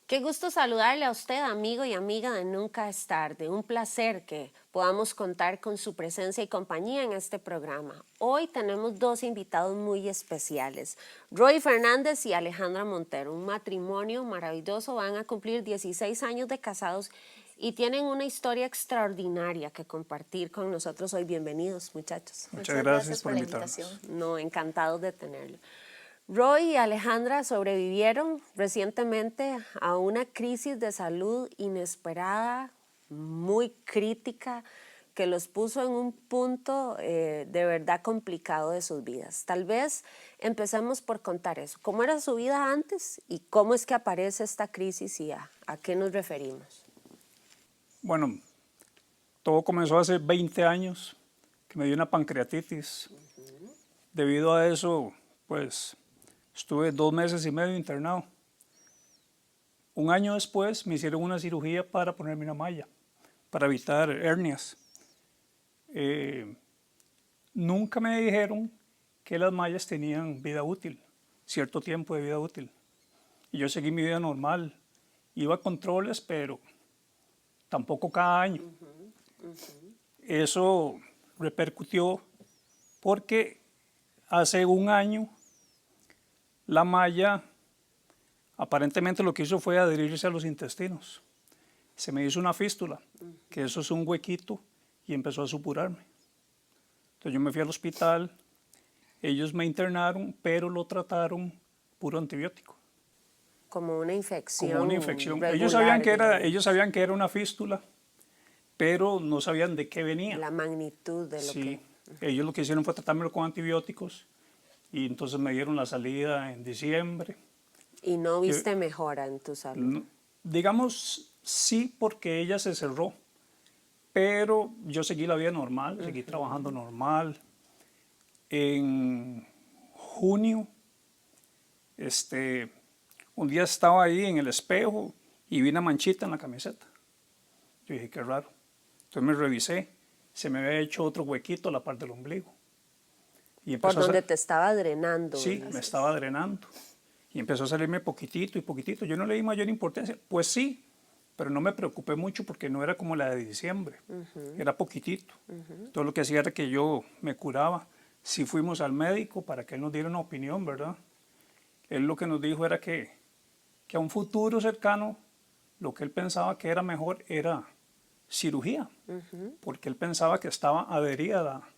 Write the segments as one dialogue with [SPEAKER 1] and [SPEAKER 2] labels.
[SPEAKER 1] Qué gusto saludarle a usted, amigo y amiga de Nunca es tarde. Un placer que podamos contar con su presencia y compañía en este programa. Hoy tenemos dos invitados muy especiales, Roy Fernández y Alejandra Montero. Un matrimonio maravilloso, van a cumplir 16 años de casados y tienen una historia extraordinaria que compartir con nosotros hoy. Bienvenidos, muchachos.
[SPEAKER 2] Muchas gracias por la invitación.
[SPEAKER 1] No, encantados de tenerlo. Roy y Alejandra sobrevivieron recientemente a una crisis de salud inesperada, muy crítica, que los puso en un punto de verdad complicado de sus vidas. Tal vez empecemos por contar eso. ¿Cómo era su vida antes y cómo es que aparece esta crisis y a qué nos referimos?
[SPEAKER 2] Bueno, todo comenzó hace 20 años, que me dio una pancreatitis. Debido a eso, pues, estuve 2 meses y medio internado. Un año después me hicieron una cirugía para ponerme una malla, para evitar hernias. Nunca me dijeron que las mallas tenían vida útil, cierto tiempo de vida útil. Y yo seguí mi vida normal. Iba a controles, pero tampoco cada año. Eso repercutió porque hace un año la malla aparentemente lo que hizo fue adherirse a los intestinos. Se me hizo una fístula, que eso es un huequito, y empezó a supurarme. Entonces yo me fui al hospital, ellos me internaron, pero lo trataron puro antibiótico.
[SPEAKER 1] Como una infección.
[SPEAKER 2] Como una infección.
[SPEAKER 1] Regular,
[SPEAKER 2] ellos sabían que era una fístula, pero no sabían de qué venía.
[SPEAKER 1] la magnitud de lo
[SPEAKER 2] Sí,
[SPEAKER 1] que...
[SPEAKER 2] ellos lo que hicieron fue tratármelo con antibióticos y entonces me dieron la salida en diciembre.
[SPEAKER 1] Y no viste mejora en tu salud.
[SPEAKER 2] Digamos sí, porque ella se cerró, pero yo seguí la vida normal, seguí trabajando normal. En junio, un día estaba ahí en el espejo y vi una manchita en la camiseta. Yo dije, qué raro. Entonces me revisé, se me había hecho otro huequito a la parte del ombligo. Y
[SPEAKER 1] Por donde te estaba drenando.
[SPEAKER 2] Sí, me estaba drenando. Y empezó a salirme poquitito y poquitito. Yo no le di mayor importancia. Pues sí, pero no me preocupé mucho porque no era como la de diciembre. Era poquitito. Todo lo que hacía era que yo me curaba. Sí fuimos al médico para que él nos diera una opinión, ¿verdad? Él lo que nos dijo era que a un futuro cercano lo que él pensaba que era mejor era cirugía. Porque él pensaba que estaba adherida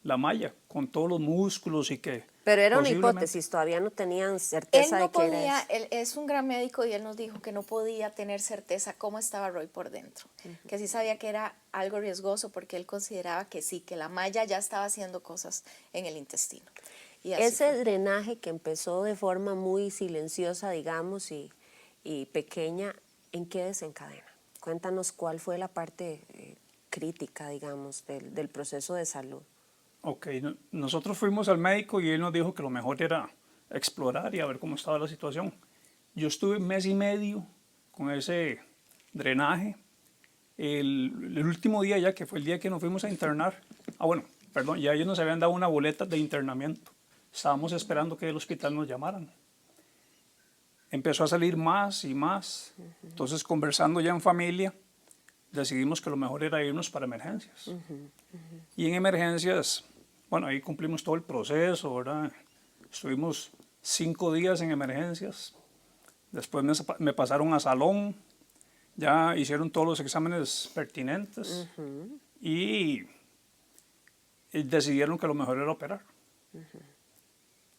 [SPEAKER 2] la malla con todos los músculos y que
[SPEAKER 1] pero era una hipótesis, todavía no tenían certeza
[SPEAKER 3] él no
[SPEAKER 1] de que
[SPEAKER 3] podía,
[SPEAKER 1] era eso.
[SPEAKER 3] él es un gran médico y él nos dijo que no podía tener certeza cómo estaba Roy por dentro, que sí sabía que era algo riesgoso porque él consideraba que sí, que la malla ya estaba haciendo cosas en el intestino.
[SPEAKER 1] Y ese drenaje que empezó de forma muy silenciosa, digamos, y pequeña, ¿en qué desencadena? Cuéntanos cuál fue la parte crítica, digamos, del proceso de salud.
[SPEAKER 2] Ok, nosotros fuimos al médico y él nos dijo que lo mejor era explorar y a ver cómo estaba la situación. Yo estuve 1 mes y medio con ese drenaje. El último día ya, que fue el día que nos fuimos a internar, perdón, ya ellos nos habían dado una boleta de internamiento. Estábamos esperando que el hospital nos llamaran. Empezó a salir más y más. Entonces, conversando ya en familia, decidimos que lo mejor era irnos para emergencias. Y en emergencias, bueno, ahí cumplimos todo el proceso, ¿verdad? Estuvimos 5 días en emergencias. Después me pasaron a salón, ya hicieron todos los exámenes pertinentes y decidieron que lo mejor era operar.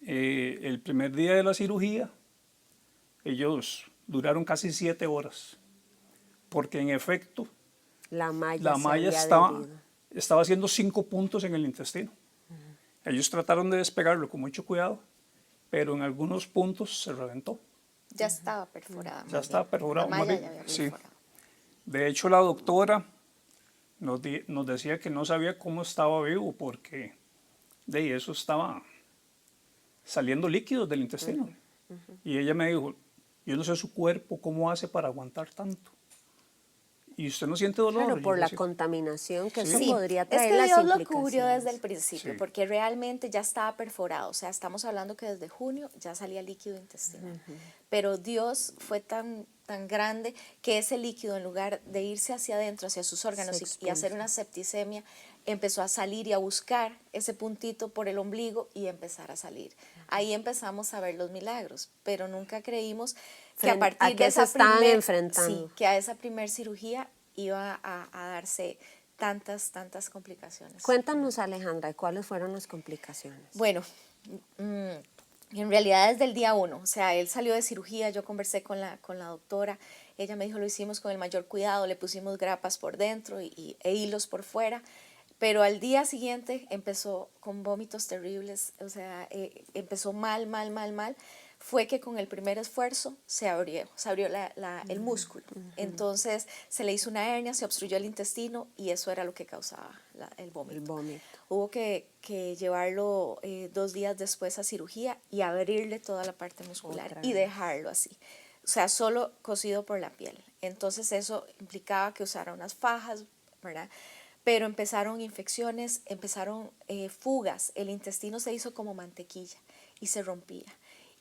[SPEAKER 2] El primer día de la cirugía, ellos duraron casi 7 horas, porque en efecto
[SPEAKER 1] la malla
[SPEAKER 2] estaba haciendo 5 puntos en el intestino. Ellos trataron de despegarlo con mucho cuidado, pero en algunos puntos se reventó.
[SPEAKER 3] Ya estaba perforada.
[SPEAKER 2] Ya estaba perforado.
[SPEAKER 3] La malla ya había perforado.
[SPEAKER 2] Sí. De hecho, la doctora nos decía que no sabía cómo estaba vivo porque de eso estaba saliendo líquidos del intestino. Y ella me dijo, yo no sé su cuerpo cómo hace para aguantar tanto. y usted no siente dolor.
[SPEAKER 1] Claro, por
[SPEAKER 2] Yo
[SPEAKER 1] la
[SPEAKER 2] sí.
[SPEAKER 1] contaminación que eso
[SPEAKER 3] Sí,
[SPEAKER 1] podría
[SPEAKER 3] es
[SPEAKER 1] traer
[SPEAKER 3] que
[SPEAKER 1] las
[SPEAKER 3] Dios lo cubrió
[SPEAKER 1] implicaciones.
[SPEAKER 3] desde el principio,
[SPEAKER 2] Sí.
[SPEAKER 3] porque realmente ya estaba perforado. O sea, estamos hablando que desde junio ya salía líquido intestinal. Pero Dios fue tan grande que ese líquido, en lugar de irse hacia adentro, hacia sus órganos
[SPEAKER 1] Se
[SPEAKER 3] y hacer
[SPEAKER 1] expulsa.
[SPEAKER 3] una septicemia, empezó a salir y a buscar ese puntito por el ombligo y empezar a salir. Ahí empezamos a ver los milagros, pero nunca creímos que a partir
[SPEAKER 1] ¿A
[SPEAKER 3] de
[SPEAKER 1] qué se
[SPEAKER 3] esa
[SPEAKER 1] estaban enfrentando?
[SPEAKER 3] sí, que a esa primer cirugía iba a darse tantas complicaciones.
[SPEAKER 1] Cuéntanos, Alejandra, ¿cuáles fueron las complicaciones?
[SPEAKER 3] Bueno, en realidad desde el día 1, o sea, él salió de cirugía, yo conversé con la doctora, ella me dijo lo hicimos con el mayor cuidado, le pusimos grapas por dentro e hilos por fuera, pero al día siguiente empezó con vómitos terribles, o sea, empezó mal. Fue que con el primer esfuerzo se abrió el músculo. Entonces se le hizo una hernia, se obstruyó el intestino y eso era lo que causaba el vómito.
[SPEAKER 1] El vómito.
[SPEAKER 3] Hubo que llevarlo 2 días después a cirugía y abrirle toda la parte muscular
[SPEAKER 1] Otra
[SPEAKER 3] y
[SPEAKER 1] vez.
[SPEAKER 3] dejarlo así. O sea, solo cosido por la piel. Entonces eso implicaba que usara unas fajas, ¿verdad? Pero empezaron infecciones, empezaron fugas, el intestino se hizo como mantequilla y se rompía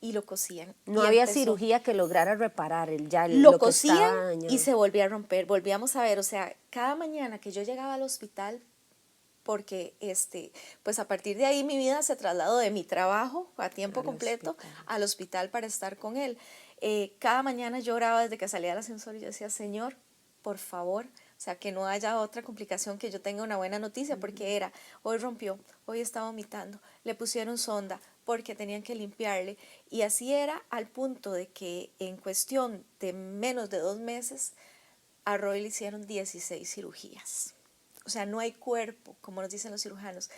[SPEAKER 3] y lo cosían.
[SPEAKER 1] No
[SPEAKER 3] y
[SPEAKER 1] había
[SPEAKER 3] empezó-
[SPEAKER 1] cirugía que lograra reparar
[SPEAKER 3] lo
[SPEAKER 1] lo que estaba
[SPEAKER 3] cosían
[SPEAKER 1] dañado.
[SPEAKER 3] y se volvía a romper, volvíamos a ver, o sea, cada mañana que yo llegaba al hospital, porque pues a partir de ahí mi vida se trasladó de mi trabajo a tiempo
[SPEAKER 1] Al
[SPEAKER 3] completo
[SPEAKER 1] hospital.
[SPEAKER 3] al hospital para estar con él. Cada mañana yo oraba desde que salía del ascensor y yo decía, Señor, por favor, o sea, que no haya otra complicación, que yo tenga una buena noticia, porque era, hoy rompió, hoy está vomitando, le pusieron sonda porque tenían que limpiarle, y así era al punto de que en cuestión de menos de 2 meses a Roy le hicieron 16 cirugías. O sea, no hay cuerpo, como nos dicen los cirujanos.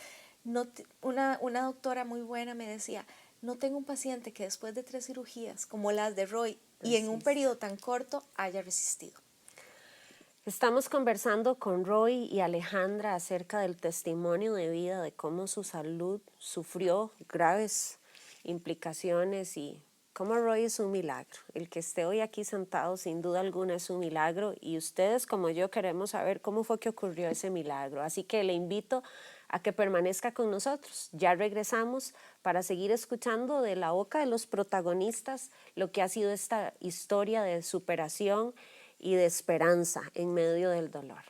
[SPEAKER 3] No una doctora muy buena me decía, no tengo un paciente que después de 3 cirugías, como las de Roy, y en un periodo tan corto, haya resistido.
[SPEAKER 1] Estamos conversando con Roy y Alejandra acerca del testimonio de vida, de cómo su salud sufrió graves implicaciones y cómo Roy es un milagro. El que esté hoy aquí sentado sin duda alguna es un milagro y ustedes como yo queremos saber cómo fue que ocurrió ese milagro. Así que le invito a que permanezca con nosotros. Ya regresamos para seguir escuchando de la boca de los protagonistas lo que ha sido esta historia de superación y de esperanza en medio del dolor.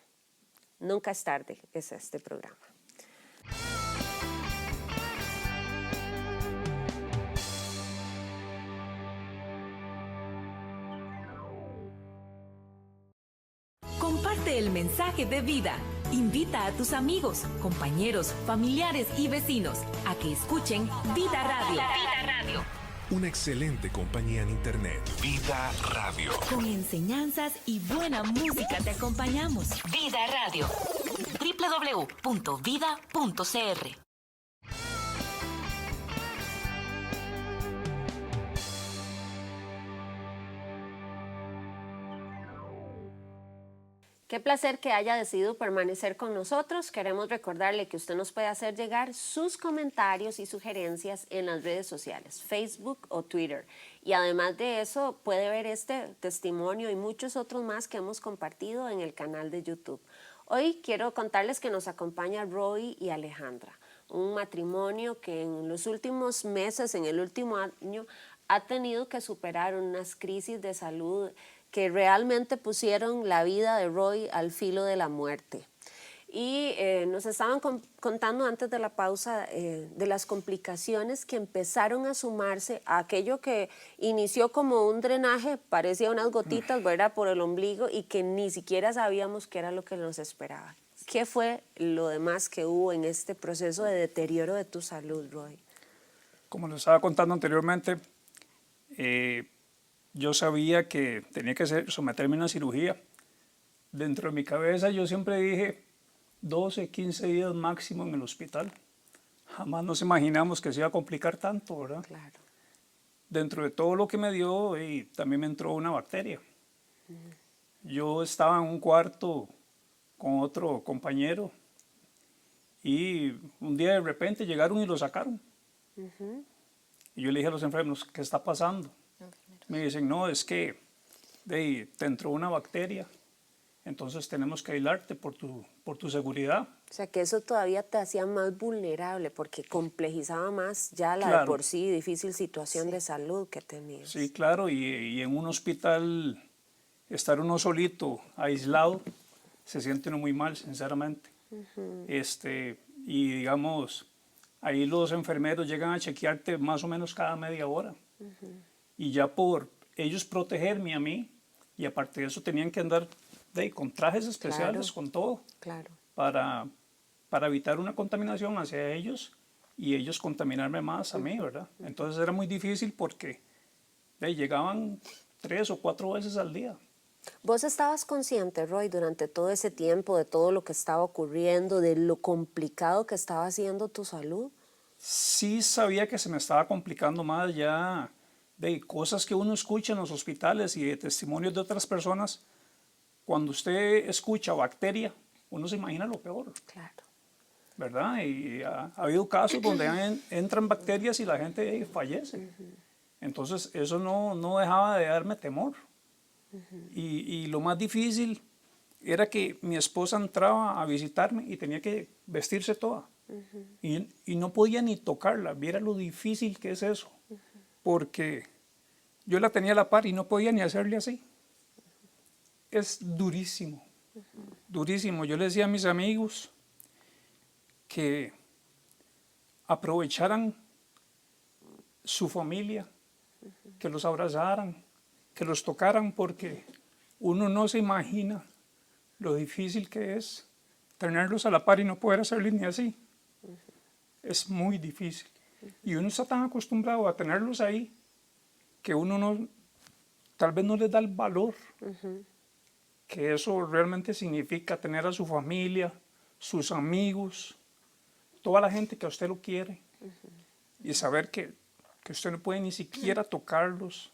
[SPEAKER 1] Nunca es tarde, es este programa.
[SPEAKER 4] Comparte el mensaje de vida. Invita a tus amigos, compañeros, familiares y vecinos a que escuchen Vida Radio.
[SPEAKER 5] Una excelente compañía en Internet. Vida Radio.
[SPEAKER 4] Con enseñanzas y buena música te acompañamos. Vida Radio. www.vida.cr.
[SPEAKER 1] Qué placer que haya decidido permanecer con nosotros. Queremos recordarle que usted nos puede hacer llegar sus comentarios y sugerencias en las redes sociales, Facebook o Twitter. Y además de eso, puede ver este testimonio y muchos otros más que hemos compartido en el canal de YouTube. Hoy quiero contarles que nos acompaña Roy y Alejandra, un matrimonio que en los últimos meses, en el último año, ha tenido que superar unas crisis de salud que realmente pusieron la vida de Roy al filo de la muerte. Y nos estaban contando antes de la pausa de las complicaciones que empezaron a sumarse a aquello que inició como un drenaje, parecía unas gotitas, ¿verdad?, por el ombligo y que ni siquiera sabíamos qué era lo que nos esperaba. ¿Qué fue lo demás que hubo en este proceso de deterioro de tu salud, Roy?
[SPEAKER 2] Como les estaba contando anteriormente, yo sabía que tenía que someterme a una cirugía. Dentro de mi cabeza yo siempre dije 12, 15 días máximo en el hospital. Jamás nos imaginamos que se iba a complicar tanto, ¿verdad?
[SPEAKER 1] Claro.
[SPEAKER 2] Dentro de todo lo que me dio, también me entró una bacteria. Yo estaba en un cuarto con otro compañero y un día de repente llegaron y lo sacaron. Y yo le dije a los enfermos, ¿qué está pasando? Me dicen, no, es que te entró una bacteria entonces tenemos que aislarte por tu seguridad.
[SPEAKER 1] O sea, que eso todavía te hacía más vulnerable porque complejizaba más ya la de
[SPEAKER 2] Claro.
[SPEAKER 1] por sí difícil situación de salud que tenías.
[SPEAKER 2] Sí, claro, y en un hospital estar uno solito, aislado, se siente uno muy mal, sinceramente. Y digamos, ahí los enfermeros llegan a chequearte más o menos cada media hora. Y ya por ellos protegerme a mí, y aparte de eso tenían que andar con trajes especiales,
[SPEAKER 1] Claro.
[SPEAKER 2] con todo,
[SPEAKER 1] Claro.
[SPEAKER 2] para evitar una contaminación hacia ellos y ellos contaminarme más a mí, ¿verdad? Entonces era muy difícil porque llegaban 3 o 4 veces al día.
[SPEAKER 1] ¿Vos estabas consciente, Roy, durante todo ese tiempo de todo lo que estaba ocurriendo, de lo complicado que estaba haciendo tu salud?
[SPEAKER 2] Sí sabía que se me estaba complicando más ya de cosas que uno escucha en los hospitales y de testimonios de otras personas. Cuando usted escucha bacteria, uno se imagina lo peor,
[SPEAKER 1] Claro.
[SPEAKER 2] ¿verdad? Y ha habido casos donde entran bacterias y la gente fallece. Entonces eso no dejaba de darme temor. Y lo más difícil era que mi esposa entraba a visitarme y tenía que vestirse toda. Y no podía ni tocarla. Viera lo difícil que es eso. Porque yo la tenía a la par y no podía ni hacerle así. Es durísimo. Durísimo. Yo le decía a mis amigos que aprovecharan su familia, que los abrazaran, que los tocaran, porque uno no se imagina lo difícil que es tenerlos a la par y no poder hacerles ni así. Es muy difícil. Y uno está tan acostumbrado a tenerlos ahí que uno tal vez no les da el valor que eso realmente significa, tener a su familia, sus amigos, toda la gente que a usted lo quiere, y saber que usted no puede ni siquiera tocarlos.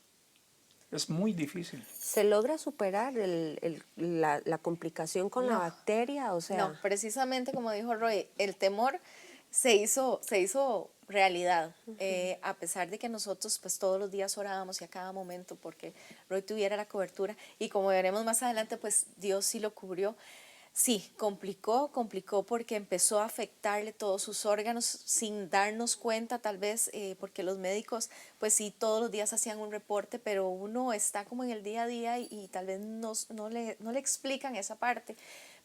[SPEAKER 2] Es muy difícil.
[SPEAKER 1] ¿Se logra superar la complicación con la
[SPEAKER 3] No.
[SPEAKER 1] bacteria? O sea,
[SPEAKER 3] No, precisamente como dijo Roy, el temor se hizo realidad, a pesar de que nosotros pues todos los días orábamos y a cada momento porque Roy tuviera la cobertura, y como veremos más adelante pues Dios sí lo cubrió. Sí, complicó porque empezó a afectarle todos sus órganos sin darnos cuenta, tal vez, porque los médicos, pues sí, todos los días hacían un reporte, pero uno está como en el día a día y tal vez no le explican esa parte.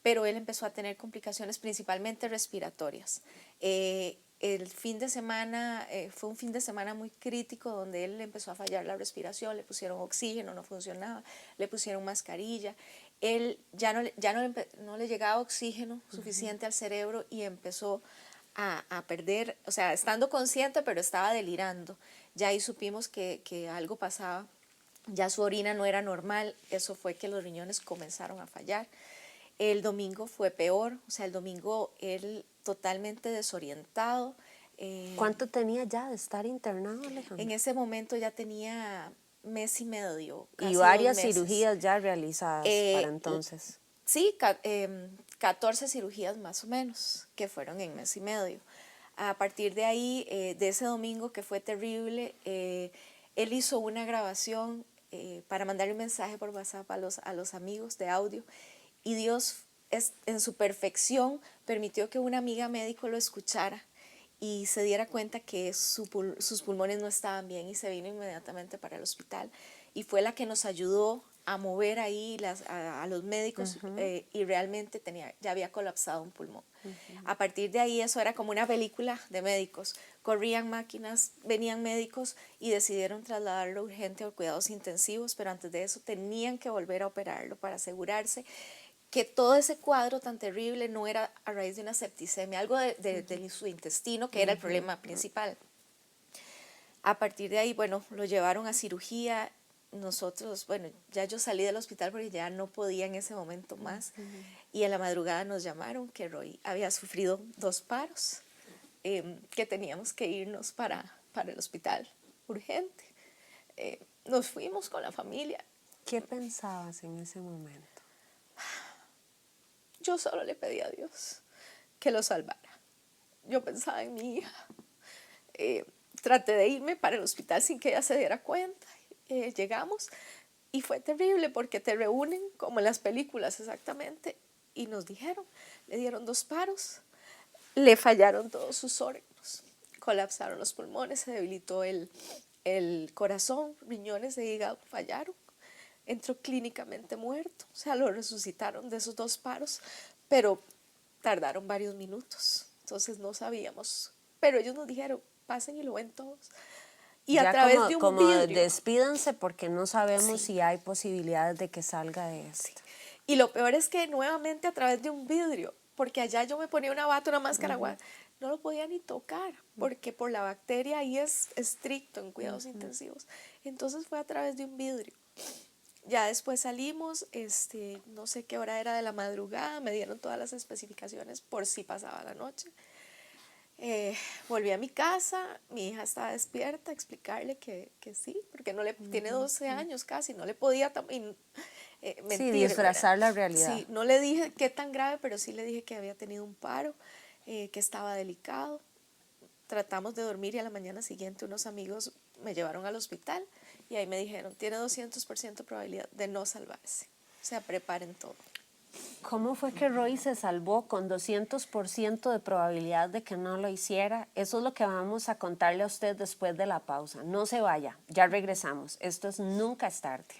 [SPEAKER 3] Pero él empezó a tener complicaciones principalmente respiratorias. El fin de semana fue un fin de semana muy crítico donde él empezó a fallar la respiración, le pusieron oxígeno, no funcionaba, le pusieron mascarilla. Él ya no le llegaba oxígeno suficiente al cerebro y empezó a perder, o sea, estando consciente, pero estaba delirando. Ya ahí supimos que algo pasaba, ya su orina no era normal, eso fue que los riñones comenzaron a fallar. El domingo fue peor, o sea, el domingo él totalmente desorientado.
[SPEAKER 1] ¿cuánto tenía ya de estar internado, Alejandra?
[SPEAKER 3] En ese momento ya tenía mes y medio, casi
[SPEAKER 1] Y varias
[SPEAKER 3] 2 meses.
[SPEAKER 1] cirugías ya realizadas para entonces.
[SPEAKER 3] Sí, 14 cirugías más o menos, que fueron en mes y medio. A partir de ahí, de ese domingo que fue terrible, él hizo una grabación para mandarle un mensaje por WhatsApp a los amigos de audio, y Dios en su perfección permitió que una amiga médico lo escuchara y se diera cuenta que sus pulmones no estaban bien, y se vino inmediatamente para el hospital, y fue la que nos ayudó a mover ahí a los médicos, y realmente ya había colapsado un pulmón. A partir de ahí eso era como una película de médicos, corrían máquinas, venían médicos y decidieron trasladarlo urgente a cuidados intensivos, pero antes de eso tenían que volver a operarlo para asegurarse que todo ese cuadro tan terrible no era a raíz de una septicemia, algo de su intestino, que era el problema principal. A partir de ahí, bueno, lo llevaron a cirugía. Nosotros, bueno, ya yo salí del hospital porque ya no podía en ese momento más. Y en la madrugada nos llamaron que Roy había sufrido 2 paros, que teníamos que irnos para el hospital urgente. Nos fuimos con la familia.
[SPEAKER 1] ¿Qué pensabas en ese momento?
[SPEAKER 3] Yo solo le pedí a Dios que lo salvara. Yo pensaba en mi hija. Traté de irme para el hospital sin que ella se diera cuenta. Llegamos, Y fue terrible porque te reúnen, como en las películas exactamente, y nos dijeron, le dieron 2 paros, le fallaron todos sus órganos, colapsaron los pulmones, se debilitó el corazón, riñones e hígado fallaron, entró clínicamente muerto, o sea, lo resucitaron de esos 2 paros, pero tardaron varios minutos, entonces no sabíamos, pero ellos nos dijeron, pasen y lo ven todos. Y
[SPEAKER 1] ya
[SPEAKER 3] a través
[SPEAKER 1] como,
[SPEAKER 3] de un
[SPEAKER 1] como
[SPEAKER 3] vidrio.
[SPEAKER 1] despídanse porque no sabemos
[SPEAKER 3] Sí.
[SPEAKER 1] si hay posibilidades de que salga de esto.
[SPEAKER 3] Y lo peor es que nuevamente a través de un vidrio, porque allá yo me ponía una bata, una máscara, no lo podía ni tocar, porque por la bacteria ahí es estricto en cuidados intensivos. Entonces fue a través de un vidrio. Ya después salimos, no sé qué hora era de la madrugada, me dieron todas las especificaciones por si pasaba la noche. Volví a mi casa, mi hija estaba despierta, explicarle que sí, porque no le tiene 12 años casi, no le podía mentir,
[SPEAKER 1] Sí, disfrazar
[SPEAKER 3] ¿verdad?
[SPEAKER 1] la realidad.
[SPEAKER 3] Sí, no le dije qué tan grave, pero sí le dije que había tenido un paro, que estaba delicado. Tratamos de dormir y a la mañana siguiente unos amigos me llevaron al hospital y ahí me dijeron, tiene 200% probabilidad de no salvarse. O sea, preparen todo.
[SPEAKER 1] ¿Cómo fue que Roy se salvó con 200% de probabilidad de que no lo hiciera? Eso es lo que vamos a contarle a usted después de la pausa. No se vaya, ya regresamos. Esto es Nunca es tarde.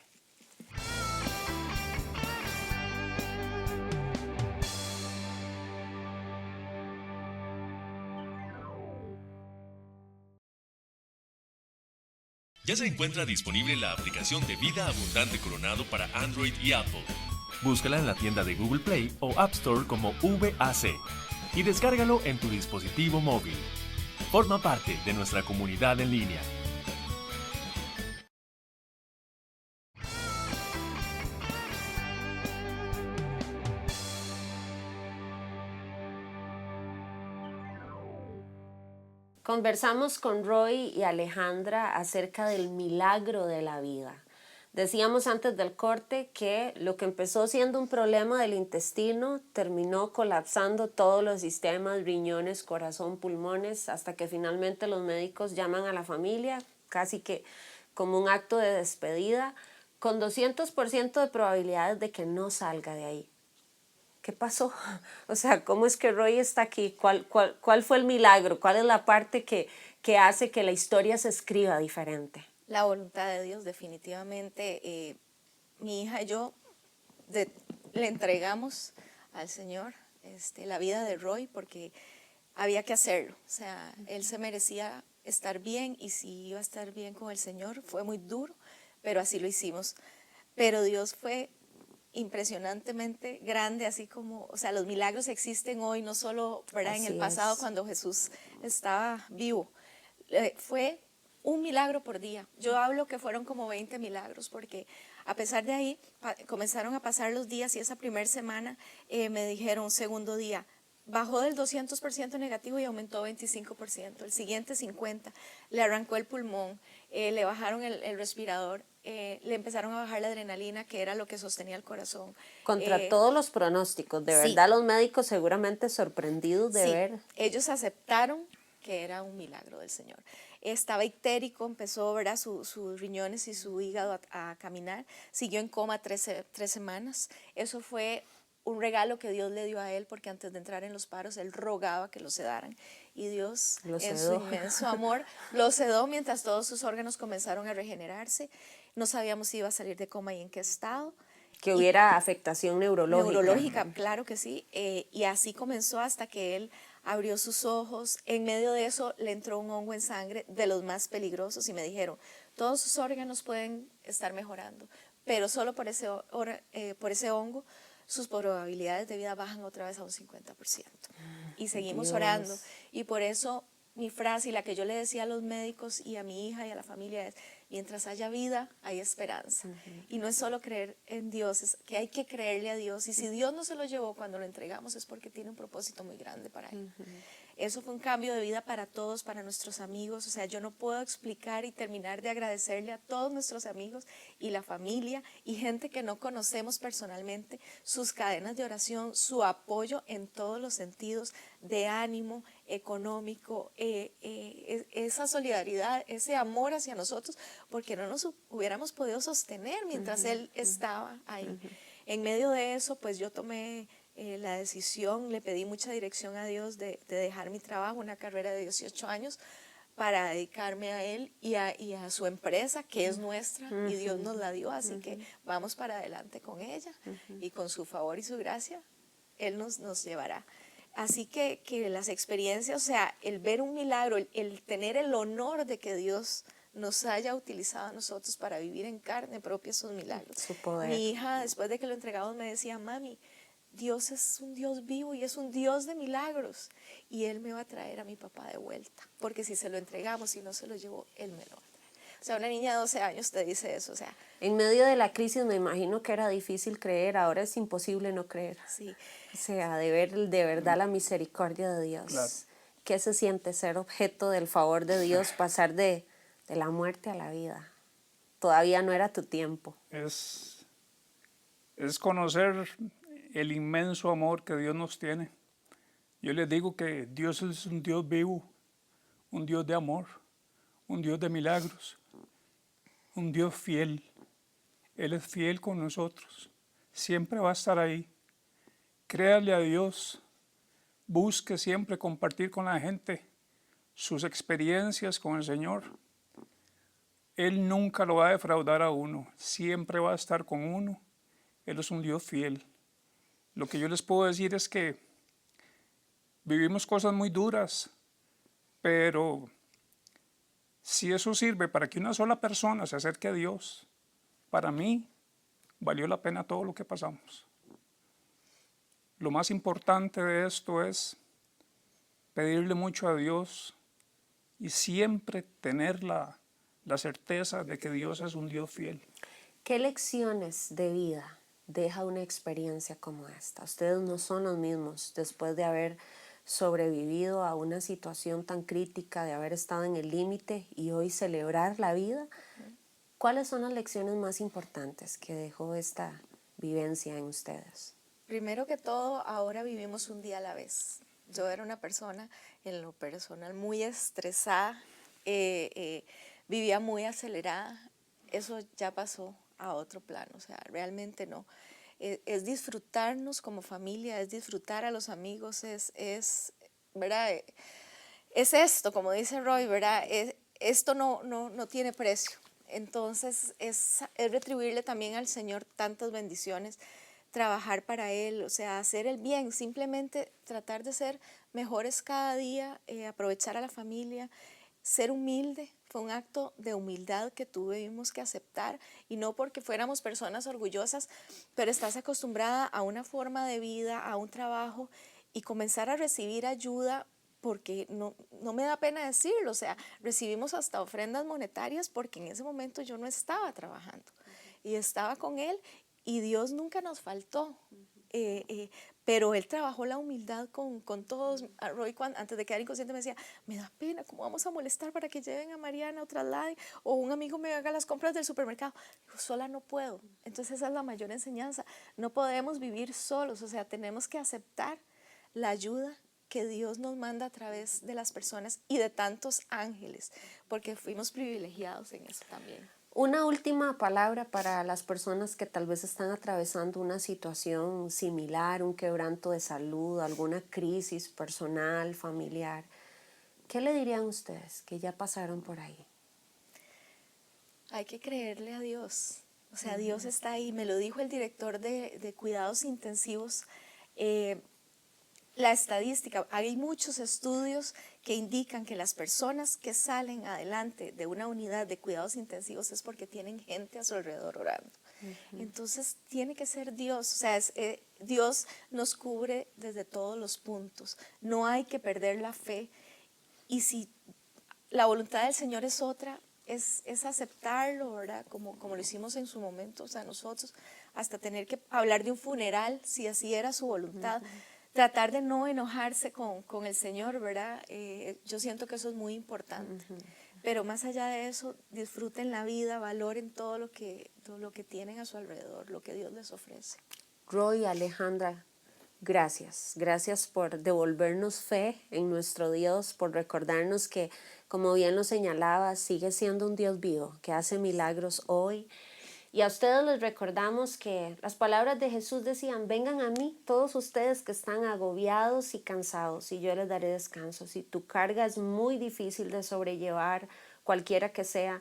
[SPEAKER 6] Ya se encuentra disponible la aplicación de Vida Abundante Coronado para Android y Apple. Búscala en la tienda de Google Play o App Store como VAC y descárgalo en tu dispositivo móvil. Forma parte de nuestra comunidad en línea.
[SPEAKER 1] Conversamos con Roy y Alejandra acerca del milagro de la vida. Decíamos antes del corte que lo que empezó siendo un problema del intestino terminó colapsando todos los sistemas, riñones, corazón, pulmones, hasta que finalmente los médicos llaman a la familia, casi que como un acto de despedida, con 200% de probabilidades de que no salga de ahí. ¿Qué pasó? O sea, ¿cómo es que Roy está aquí? ¿Cuál fue el milagro? ¿Cuál es la parte que hace que la historia se escriba diferente?
[SPEAKER 3] La voluntad de Dios, definitivamente. Mi hija y yo le entregamos al Señor la vida de Roy porque había que hacerlo. O sea, él se merecía estar bien y si iba a estar bien con el Señor, fue muy duro, pero así lo hicimos. Pero Dios fue impresionantemente grande, así como, o sea, los milagros existen hoy, no solo, ¿verdad?, en el pasado cuando Jesús estaba vivo. Fue un milagro por día. Yo hablo que fueron como 20 milagros, porque a pesar de ahí comenzaron a pasar los días y esa primera semana me dijeron, segundo día, bajó del 200% negativo y aumentó 25%, el siguiente 50%, le arrancó el pulmón, le bajaron el respirador, le empezaron a bajar la adrenalina, que era lo que sostenía el corazón.
[SPEAKER 1] Contra todos los pronósticos, de
[SPEAKER 3] sí.
[SPEAKER 1] verdad los médicos seguramente sorprendidos de
[SPEAKER 3] Sí,
[SPEAKER 1] ver.
[SPEAKER 3] ellos aceptaron que era un milagro del Señor. Estaba ictérico, empezó, ¿verdad?, sus riñones y su hígado a caminar, siguió en coma 3 semanas. Eso fue un regalo que Dios le dio a él, porque antes de entrar en los paros, él rogaba que lo sedaran. Y Dios, en su inmenso amor, lo sedó mientras todos sus órganos comenzaron a regenerarse. No sabíamos si iba a salir de coma y en qué estado.
[SPEAKER 1] Que hubiera afectación neurológica.
[SPEAKER 3] Neurológica, claro que sí. Y así comenzó hasta que él abrió sus ojos. En medio de eso le entró un hongo en sangre de los más peligrosos y me dijeron, todos sus órganos pueden estar mejorando, pero solo por ese hongo sus probabilidades de vida bajan otra vez a un 50%. Y seguimos orando. Y por eso mi frase y la que yo le decía a los médicos y a mi hija y a la familia es, mientras haya vida, hay esperanza. Y no es solo creer en Dios, es que hay que creerle a Dios. Y si Dios no se lo llevó cuando lo entregamos es porque tiene un propósito muy grande para él. Eso fue un cambio de vida para todos, para nuestros amigos. O sea, yo no puedo explicar y terminar de agradecerle a todos nuestros amigos y la familia y gente que no conocemos personalmente, sus cadenas de oración, su apoyo en todos los sentidos, de ánimo, económico, esa solidaridad, ese amor hacia nosotros, porque no nos hubiéramos podido sostener mientras él estaba ahí. En medio de eso, pues yo tomé la decisión, le pedí mucha dirección a Dios de dejar mi trabajo, una carrera de 18 años, para dedicarme a él y a su empresa, que es nuestra, y Dios nos la dio, así que vamos para adelante con ella, y con su favor y su gracia, Él nos llevará. Así que las experiencias, o sea, el ver un milagro, el tener el honor de que Dios nos haya utilizado a nosotros para vivir en carne propia esos milagros.
[SPEAKER 1] Su poder.
[SPEAKER 3] Mi hija, después de que lo entregamos, me decía, mami, Dios es un Dios vivo y es un Dios de milagros. Y Él me va a traer a mi papá de vuelta. Porque si se lo entregamos y no se lo llevó, Él me lo va a traer. O sea, una niña de 12 años te dice eso. O sea,
[SPEAKER 1] En medio de la crisis me imagino que era difícil creer, ahora es imposible no creer.
[SPEAKER 3] sí.
[SPEAKER 1] O sea, de ver de verdad la misericordia de Dios.
[SPEAKER 2] Claro.
[SPEAKER 1] ¿Qué se siente ser objeto del favor de Dios, pasar de la muerte a la vida? Todavía no era tu tiempo.
[SPEAKER 2] Es conocer el inmenso amor que Dios nos tiene. Yo les digo que Dios es un Dios vivo, un Dios de amor, un Dios de milagros, un Dios fiel. Él es fiel con nosotros, siempre va a estar ahí. Créale a Dios, busque siempre compartir con la gente sus experiencias con el Señor. Él nunca lo va a defraudar a uno, siempre va a estar con uno. Él es un Dios fiel. Lo que yo les puedo decir es que vivimos cosas muy duras, pero si eso sirve para que una sola persona se acerque a Dios, para mí valió la pena todo lo que pasamos. Lo más importante de esto es pedirle mucho a Dios y siempre tener la certeza de que Dios es un Dios fiel.
[SPEAKER 1] ¿Qué lecciones de vida deja una experiencia como esta? Ustedes no son los mismos después de haber sobrevivido a una situación tan crítica, de haber estado en el límite y hoy celebrar la vida. ¿Cuáles son las lecciones más importantes que dejó esta vivencia en ustedes?
[SPEAKER 3] Primero que todo, ahora vivimos un día a la vez. Yo era una persona, en lo personal, muy estresada, vivía muy acelerada. Eso ya pasó a otro plano, o sea, realmente no. Es disfrutarnos como familia, es disfrutar a los amigos, ¿verdad? Es esto, como dice Roy, ¿verdad? Esto no tiene precio. Entonces, es retribuirle también al Señor tantas bendiciones, trabajar para Él, o sea, hacer el bien, simplemente tratar de ser mejores cada día, aprovechar a la familia, ser humilde. Fue un acto de humildad que tuvimos que aceptar, y no porque fuéramos personas orgullosas, pero estás acostumbrada a una forma de vida, a un trabajo, y comenzar a recibir ayuda, porque no me da pena decirlo, o sea, recibimos hasta ofrendas monetarias porque en ese momento yo no estaba trabajando y estaba con Él, y Dios nunca nos faltó. Pero Él trabajó la humildad con todos. A Roy, antes de quedar inconsciente, me decía, me da pena, ¿cómo vamos a molestar para que lleven a Mariana o trasladen? O un amigo me haga las compras del supermercado. Yo sola no puedo. Entonces esa es la mayor enseñanza. No podemos vivir solos, o sea, tenemos que aceptar la ayuda que Dios nos manda a través de las personas y de tantos ángeles, porque fuimos privilegiados en eso también.
[SPEAKER 1] Una última palabra para las personas que tal vez están atravesando una situación similar, un quebranto de salud, alguna crisis personal, familiar. ¿Qué le dirían ustedes que ya pasaron por ahí?
[SPEAKER 3] Hay que creerle a Dios. O sea, Dios está ahí. Me lo dijo el director de cuidados intensivos. La estadística, hay muchos estudios que indican que las personas que salen adelante de una unidad de cuidados intensivos es porque tienen gente a su alrededor orando. Entonces tiene que ser Dios, o sea, Dios nos cubre desde todos los puntos. No hay que perder la fe, y si la voluntad del Señor es otra, es aceptarlo, ¿verdad? Como lo hicimos en su momento, o sea, nosotros, hasta tener que hablar de un funeral, si así era su voluntad. Tratar de no enojarse con el Señor, ¿verdad? Yo siento que eso es muy importante. Pero más allá de eso, disfruten la vida, valoren todo lo que tienen a su alrededor, lo que Dios les ofrece.
[SPEAKER 1] Roy, Alejandra, Gracias, gracias por devolvernos fe en nuestro Dios, por recordarnos que, como bien lo señalaba, sigue siendo un Dios vivo, que hace milagros hoy. Y a ustedes les recordamos que las palabras de Jesús decían, vengan a mí todos ustedes que están agobiados y cansados y yo les daré descanso. Si tu carga es muy difícil de sobrellevar, cualquiera que sea,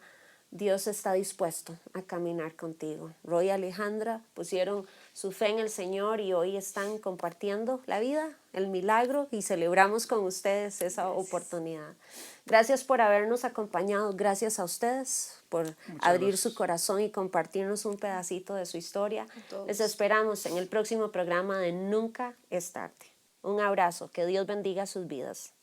[SPEAKER 1] Dios está dispuesto a caminar contigo. Roy y Alejandra pusieron su fe en el Señor y hoy están compartiendo la vida, el milagro, y celebramos con ustedes esa oportunidad. Gracias por habernos acompañado, gracias a ustedes por abrir su corazón y compartirnos un pedacito de su historia. Les esperamos en el próximo programa de Nunca es tarde. Un abrazo, que Dios bendiga sus vidas.